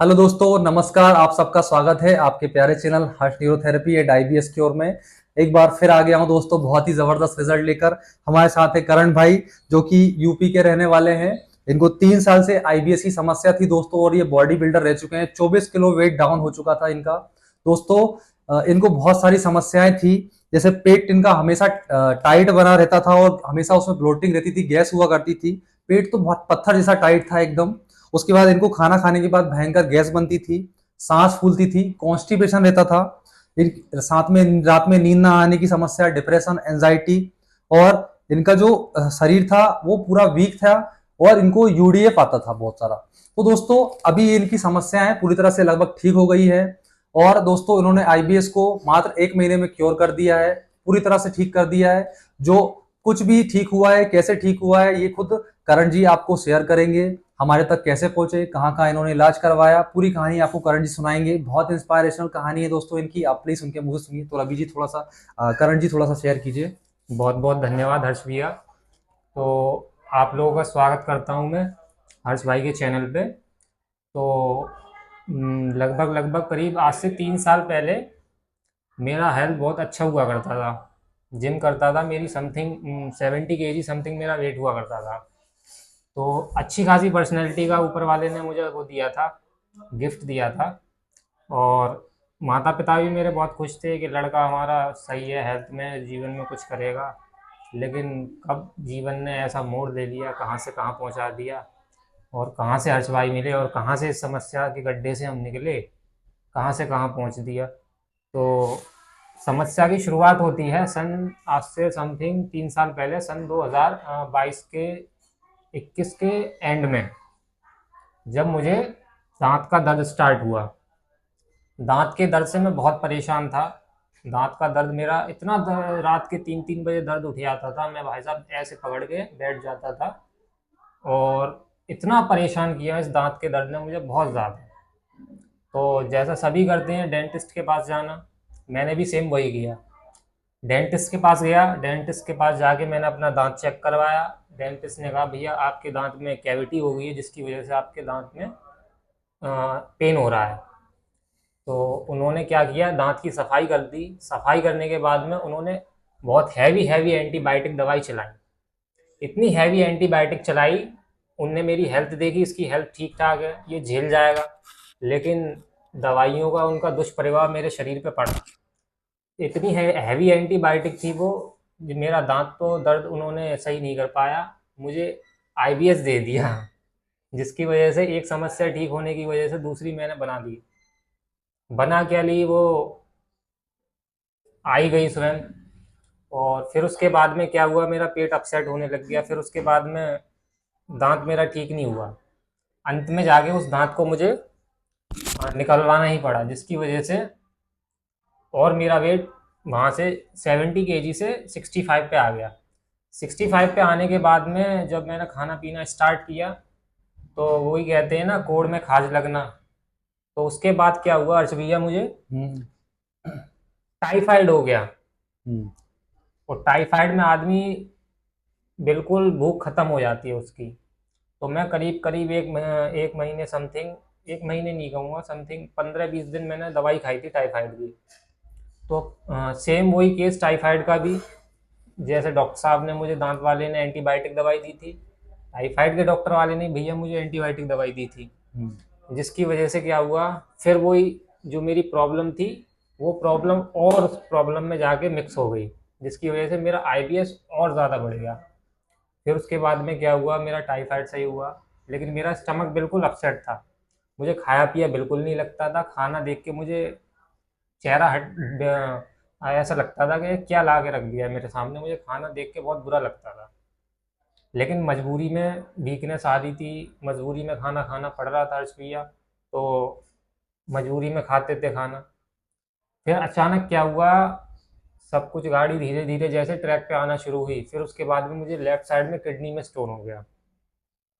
Hello दोस्तों, नमस्कार। आप सबका स्वागत है आपके प्यारे channel Harsh neurotherapy and IBS की ओर में। एक बार फिर आ गया हूं दोस्तों, बहुत ही जबरदस्त रिजल्ट लेकर। हमारे साथ है करण भाई, जो कि यूपी के रहने वाले हैं। इनको 3 साल से आईबीएस की समस्या थी दोस्तों, और ये बॉडी बिल्डर रह चुके हैं। 24 किलो वेट डाउन हो चुका था इनका दोस्तों। इनको बहुत सारी समस्याएं थी, जैसे पेट इनका हमेशा टाइट बना रहता था और हमेशा उसमें ब्लोटिंग रहती थी, गैस हुआ करती थी। पेट तो बहुत पत्थर जैसा टाइट था एकदम। उसके बाद इनको खाना खाने के बाद भयंकर गैस बनती थी, सांस फूलती थी, कॉन्स्टिपेशन रहता था। साथ में रात में नींद ना आने की समस्या, डिप्रेशन, एंजाइटी, और इनका जो शरीर था वो पूरा वीक था, और इनको यूडीएफ आता था बहुत सारा। तो दोस्तों अभी इनकी समस्याएं पूरी तरह से लगभग ठीक हो गई है। और दोस्तों इन्होंने आईबीएस को मात्र 1 महीने में क्योर कर दिया है, पूरी तरह से ठीक कर दिया है। जो कुछ भी ठीक हुआ है, कैसे ठीक हुआ है, ये खुद करण जी आपको शेयर करेंगे। हमारे तक कैसे पहुंचे, कहाँ कहाँ इन्होंने इलाज करवाया, पूरी कहानी आपको करण जी सुनाएंगे। बहुत इंस्पायरेशनल कहानी है दोस्तों इनकी, आप प्लीज उनके मुंह से सुनिए। तो रवि जी थोड़ा सा, करण जी थोड़ा सा शेयर कीजिए। बहुत बहुत धन्यवाद हर्ष भैया। तो आप लोगों का स्वागत करता हूं मैं हर्ष भाई के चैनल पे। तो लगभग लगभग करीब आज से 3 साल पहले मेरा हेल्थ बहुत अच्छा हुआ करता था। जिम करता था, मेरी समथिंग 70 kg समथिंग मेरा वेट हुआ करता था। तो अच्छी खासी पर्सनैलिटी का ऊपर वाले ने मुझे वो दिया था, गिफ्ट दिया था। और माता पिता भी मेरे बहुत खुश थे कि लड़का हमारा सही है, हेल्थ में जीवन में कुछ करेगा। लेकिन कब जीवन ने ऐसा मोड़ ले लिया, कहाँ से कहाँ पहुँचा दिया, और कहाँ से हर्ष भाई मिले और कहाँ से इस समस्या के गड्ढे से हम निकले, कहाँ से कहाँ पहुँच दिया। तो समस्या की शुरुआत होती है आज से समथिंग 3 साल पहले, सन 2022 के 21 के एंड में, जब मुझे दांत का दर्द स्टार्ट हुआ। दांत के दर्द से मैं बहुत परेशान था। दांत का दर्द मेरा इतना रात के 3-3 बजे दर्द उठ जाता था, मैं भाई साहब ऐसे पकड़ के बैठ जाता था। और इतना परेशान किया इस दांत के दर्द ने मुझे बहुत ज़्यादा। तो जैसा सभी करते हैं, डेंटिस्ट के पास जाना, मैंने भी सेम वही किया। डेंटिस्ट के पास गया, डेंटिस्ट के पास जाके मैंने अपना दांत चेक करवाया। डेंटिस्ट ने कहा भैया आपके दांत में कैविटी हो गई है, जिसकी वजह से आपके दांत में पेन हो रहा है। तो उन्होंने क्या किया, दांत की सफाई कर दी। सफाई करने के बाद में उन्होंने बहुत हैवी हैवी एंटीबायोटिक दवाई चलाई। इतनी हैवी एंटीबायोटिक चलाई, उनने मेरी हेल्थ देखी, इसकी हेल्थ ठीक ठाक है, ये झेल जाएगा। लेकिन दवाइयों का उनका दुष्प्रभाव मेरे शरीर पे पड़ा। इतनी हैवी एंटीबायोटिक थी वो, मेरा दांत तो दर्द उन्होंने सही नहीं कर पाया, मुझे आईबीएस दे दिया। जिसकी वजह से एक समस्या ठीक होने की वजह से दूसरी मैंने बना दी। बना क्या ली, वो आई गई स्वयं। और फिर उसके बाद में क्या हुआ, मेरा पेट अपसेट होने लग गया। फिर उसके बाद में दांत मेरा ठीक नहीं हुआ। अंत में जाके उस दांत को मुझे निकलवाना ही पड़ा, जिसकी वजह से और मेरा वेट वहाँ से 70 kg से 65 पे आ गया। 65 पे आने के बाद में जब मैंने खाना पीना स्टार्ट किया, तो वही कहते हैं ना, कोड़ में खाज लगना। तो उसके बाद क्या हुआ अर्श भैया, मुझे हम्म। टाइफाइड हो गया। हम्म। और टाइफाइड में आदमी बिल्कुल भूख खत्म हो जाती है उसकी। तो मैं करीब करीब एक महीने समथिंग, एक महीने नहीं कहूँगा, समथिंग 15-20 दिन मैंने दवाई खाई थी टाइफाइड की। तो सेम वही केस टाइफाइड का भी। जैसे डॉक्टर साहब ने, मुझे दांत वाले ने एंटीबायोटिक दवाई दी थी, टाइफाइड के डॉक्टर वाले ने भैया मुझे एंटीबायोटिक दवाई दी थी। जिसकी वजह से क्या हुआ, फिर वही जो मेरी प्रॉब्लम थी, वो प्रॉब्लम और उस प्रॉब्लम में जाके मिक्स हो गई, जिसकी वजह से मेरा आईबीएस और ज़्यादा बढ़ गया। फिर उसके बाद में क्या हुआ, मेरा टाइफाइड सही हुआ, लेकिन मेरा स्टमक बिल्कुल अपसेट था। मुझे खाया पिया बिल्कुल नहीं लगता था। खाना देख के मुझे चेहरा ऐसा लगता था कि क्या ला के रख दिया है मेरे सामने। मुझे खाना देख के बहुत बुरा लगता था। लेकिन मजबूरी में वीकनेस आ रही थी, मजबूरी में खाना खाना पड़ रहा था अर्श भैया। तो मजबूरी में खाते थे खाना। फिर अचानक क्या हुआ, सब कुछ गाड़ी धीरे धीरे जैसे ट्रैक पे आना शुरू हुई, फिर उसके बाद में मुझे लेफ्ट साइड में किडनी में स्टोन हो गया।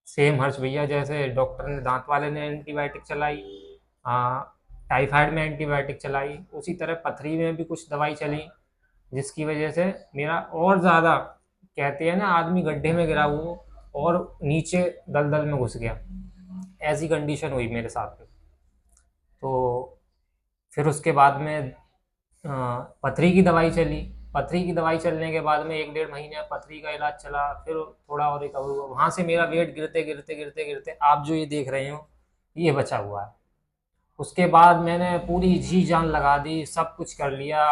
सेम हर्ष भैया, जैसे डॉक्टर ने, दांत वाले ने एंटीबायोटिक चलाई, टाइफाइड में एंटीबायोटिक चलाई, उसी तरह पथरी में भी कुछ दवाई चली। जिसकी वजह से मेरा और ज़्यादा, कहते हैं ना आदमी गड्ढे में गिरा वो और नीचे दलदल में घुस गया, ऐसी कंडीशन हुई मेरे साथ में। तो फिर उसके बाद में पथरी की दवाई चली। पथरी की दवाई चलने के बाद में 1 डेढ़ महीने पथरी का इलाज चला, फिर थोड़ा और रिकवर हुआ। वहाँ से मेरा वेट गिरते गिरते गिरते गिरते आप जो ये देख रहे हो ये बचा हुआ है। उसके बाद मैंने पूरी जी जान लगा दी, सब कुछ कर लिया,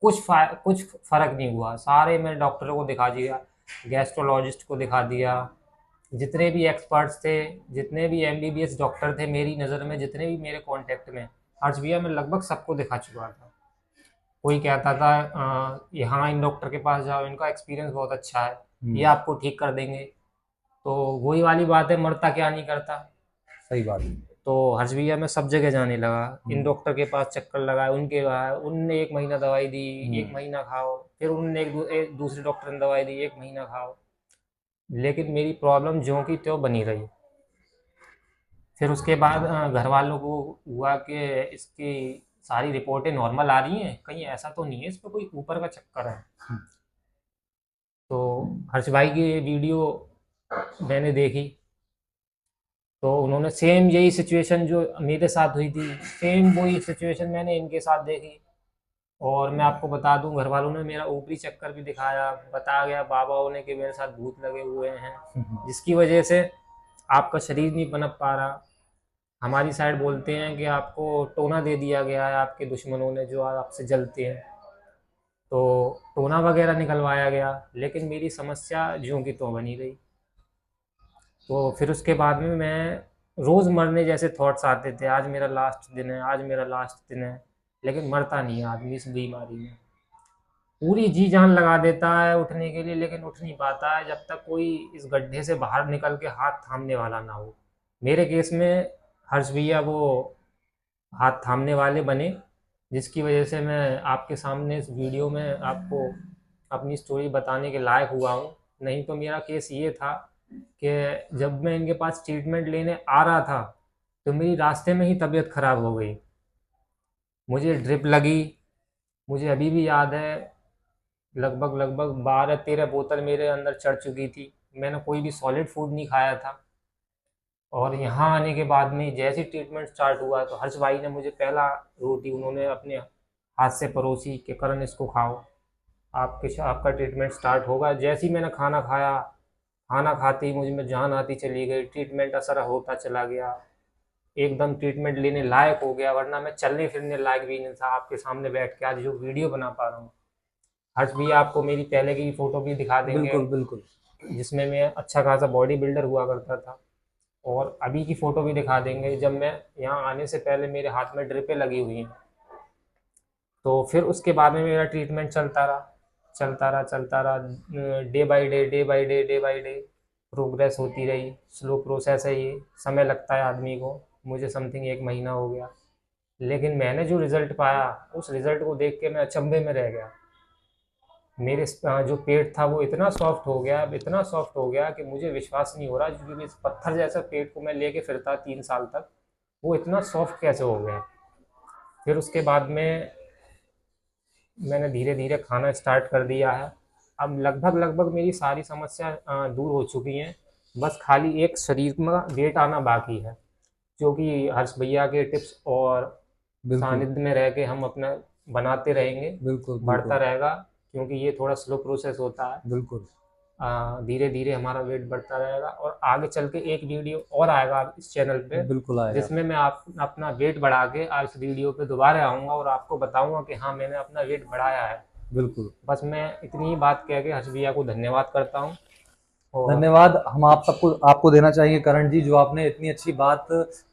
कुछ फर्क नहीं हुआ। सारे मैंने डॉक्टरों को दिखा दिया, गैस्ट्रोलॉजिस्ट को दिखा दिया, जितने भी एक्सपर्ट्स थे, जितने भी एमबीबीएस डॉक्टर थे मेरी नज़र में, जितने भी मेरे कांटेक्ट में, हर्ष भैया मैं लगभग सबको दिखा चुका था। कोई कहता था यहाँ इन डॉक्टर के पास जाओ, इनका एक्सपीरियंस बहुत अच्छा है, ये आपको ठीक कर देंगे। तो वही वाली बात है, मरता क्या नहीं करता। सही बात है। तो हर्ष भैया मैं सब जगह जाने लगा, इन डॉक्टर के पास चक्कर लगाए, उनके लगाए, उनने 1 महीना दवाई दी, 1 महीना खाओ, फिर उनने एक दूसरे डॉक्टर ने दवाई दी, 1 महीना खाओ, लेकिन मेरी प्रॉब्लम ज्यों की त्यों बनी रही। फिर उसके बाद घर वालों को हुआ कि इसकी सारी रिपोर्टें नॉर्मल आ रही हैं, कहीं ऐसा तो नहीं है इस पर कोई ऊपर का चक्कर है। तो हर्ष भाई की वीडियो मैंने देखी, तो उन्होंने सेम यही सिचुएशन जो मेरे साथ हुई थी, सेम वही सिचुएशन मैंने इनके साथ देखी। और मैं आपको बता दूं, घर वालों ने मेरा ऊपरी चक्कर भी दिखाया, बता गया बाबाओं ने कि मेरे साथ भूत लगे हुए हैं, जिसकी वजह से आपका शरीर नहीं पनप पा रहा। हमारी साइड बोलते हैं कि आपको टोना दे दिया गया है आपके दुश्मनों ने जो आपसे जलते हैं, तो टोना वगैरह निकलवाया गया, लेकिन मेरी समस्या ज्यों की त्यों बनी रही। तो फिर उसके बाद में मैं रोज़ मरने जैसे थॉट्स आते थे, आज मेरा लास्ट दिन है, आज मेरा लास्ट दिन है, लेकिन मरता नहीं है आदमी इस बीमारी में। पूरी जी जान लगा देता है उठने के लिए, लेकिन उठ नहीं पाता है जब तक कोई इस गड्ढे से बाहर निकल के हाथ थामने वाला ना हो। मेरे केस में हर्ष भैया वो हाथ थामने वाले बने, जिसकी वजह से मैं आपके सामने इस वीडियो में आपको अपनी स्टोरी बताने के लायक हुआ हूँ। नहीं तो मेरा केस ये था कि जब मैं इनके पास ट्रीटमेंट लेने आ रहा था तो मेरी रास्ते में ही तबीयत ख़राब हो गई, मुझे ड्रिप लगी। मुझे अभी भी याद है, लगभग लगभग 12-13 बोतल मेरे अंदर चढ़ चुकी थी। मैंने कोई भी सॉलिड फूड नहीं खाया था। और यहाँ आने के बाद में जैसे ट्रीटमेंट स्टार्ट हुआ तो हर्ष भाई ने मुझे पहला रोटी उन्होंने अपने हाथ से परोसी कि करण इसको खाओ, आपका ट्रीटमेंट स्टार्ट होगा। जैसे ही मैंने खाना खाया, खाना खाते ही मुझ में जान आती चली गई, ट्रीटमेंट असर होता चला गया, एकदम ट्रीटमेंट लेने लायक हो गया, वरना मैं चलने फिरने लायक भी नहीं था। आपके सामने बैठ के आज जो वीडियो बना पा रहा हूँ, हर्ष भैया आपको मेरी पहले की फ़ोटो भी दिखा देंगे, बिल्कुल बिल्कुल। जिसमें मैं अच्छा खासा बॉडी बिल्डर हुआ करता था, और अभी की फ़ोटो भी दिखा देंगे जब मैं यहाँ आने से पहले मेरे हाथ में ड्रिपें लगी हुई हैं। तो फिर उसके बाद में मेरा ट्रीटमेंट चलता रहा, चलता रहा, चलता रहा, day by day, day by day, day by day progress होती रही। स्लो प्रोसेस है ये, समय लगता है आदमी को। मुझे समथिंग 1 महीना हो गया, लेकिन मैंने जो रिज़ल्ट पाया उस रिज़ल्ट को देख के मैं अचंभे में रह गया। मेरे जो पेट था वो इतना सॉफ्ट हो गया, अब इतना सॉफ्ट हो गया कि मुझे विश्वास नहीं हो रहा, क्योंकि इस पत्थर जैसा पेट को मैं लेके फिरता 3 साल तक, वो इतना सॉफ्ट कैसे हो गया। फिर उसके बाद में मैंने धीरे धीरे खाना स्टार्ट कर दिया है। अब लगभग लगभग मेरी सारी समस्या दूर हो चुकी हैं, बस खाली एक शरीर में वेट आना बाकी है, जो कि हर्ष भैया के टिप्स और बिल्कुल सानिध्य में रह के हम अपना बनाते रहेंगे, बिल्कुल बढ़ता बिल्कुल रहेगा, क्योंकि ये थोड़ा स्लो प्रोसेस होता है। बिल्कुल। धीरे धीरे हमारा वेट बढ़ता रहेगा, और आगे चल के एक वीडियो और आएगा इस चैनल पे, बिल्कुल आएगा। जिसमें मैं आप अपना वेट बढ़ा के आज इस वीडियो पे दोबारा आऊँगा और आपको बताऊँगा कि हाँ मैंने अपना वेट बढ़ाया है। बिल्कुल। बस मैं इतनी ही बात कह के हर्ष भैया को धन्यवाद करता हूँ। और धन्यवाद हम आप सबको आपको देना चाहेंगे करण जी, जो आपने इतनी अच्छी बात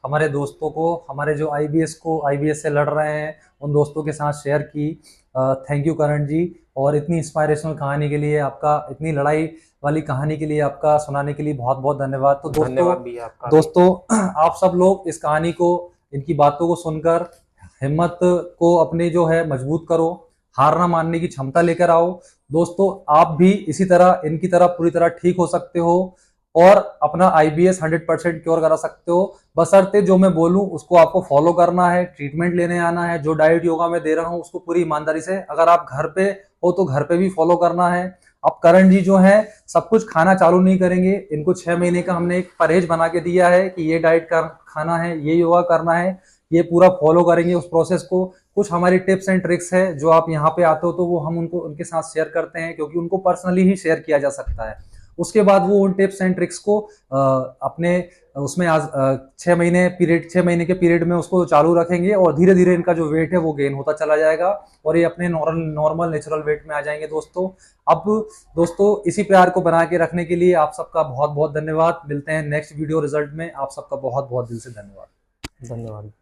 हमारे दोस्तों को, हमारे जो आईबीएस से लड़ रहे हैं उन दोस्तों के साथ शेयर की। थैंक यू करण जी, और इतनी इंस्पायरेशनल कहानी के लिए आपका, इतनी लड़ाई वाली कहानी के लिए आपका सुनाने के लिए बहुत बहुत धन्यवाद। तो धन्यवाद भैया आपका भी। दोस्तों आप सब लोग इस कहानी को, इनकी बातों को सुनकर हिम्मत को अपने जो है मजबूत करो, हार ना मानने की क्षमता लेकर आओ। दोस्तों आप भी इसी तरह इनकी तरह पूरी तरह ठीक हो सकते हो और अपना आईबीएस 100% क्योर करा सकते हो, बशर्ते जो मैं बोलूं उसको आपको फॉलो करना है, ट्रीटमेंट लेने आना है। जो डाइट योगा मैं दे रहा हूं उसको पूरी ईमानदारी से, अगर आप घर पे हो तो घर पे भी फॉलो करना है। अब करण जी जो है सब कुछ खाना चालू नहीं करेंगे, इनको 6 महीने का हमने एक परहेज बना के दिया है कि ये डाइट कर खाना है, ये योगा करना है, ये पूरा फॉलो करेंगे उस प्रोसेस को। कुछ हमारी टिप्स एंड ट्रिक्स है जो आप यहाँ पे आते हो तो वो हम उनको उनके साथ शेयर करते हैं, क्योंकि उनको पर्सनली ही शेयर किया जा सकता है। उसके बाद वो उन टिप्स एंड ट्रिक्स को अपने उसमें आज 6 महीने के पीरियड में उसको चालू रखेंगे, और धीरे धीरे इनका जो वेट है वो गेन होता चला जाएगा और ये अपने नॉर्मल नेचुरल वेट में आ जाएंगे दोस्तों। अब दोस्तों इसी प्यार को बना के रखने के लिए आप सबका बहुत बहुत धन्यवाद। मिलते हैं नेक्स्ट वीडियो रिजल्ट में। आप सबका बहुत बहुत दिल से धन्यवाद। धन्यवाद।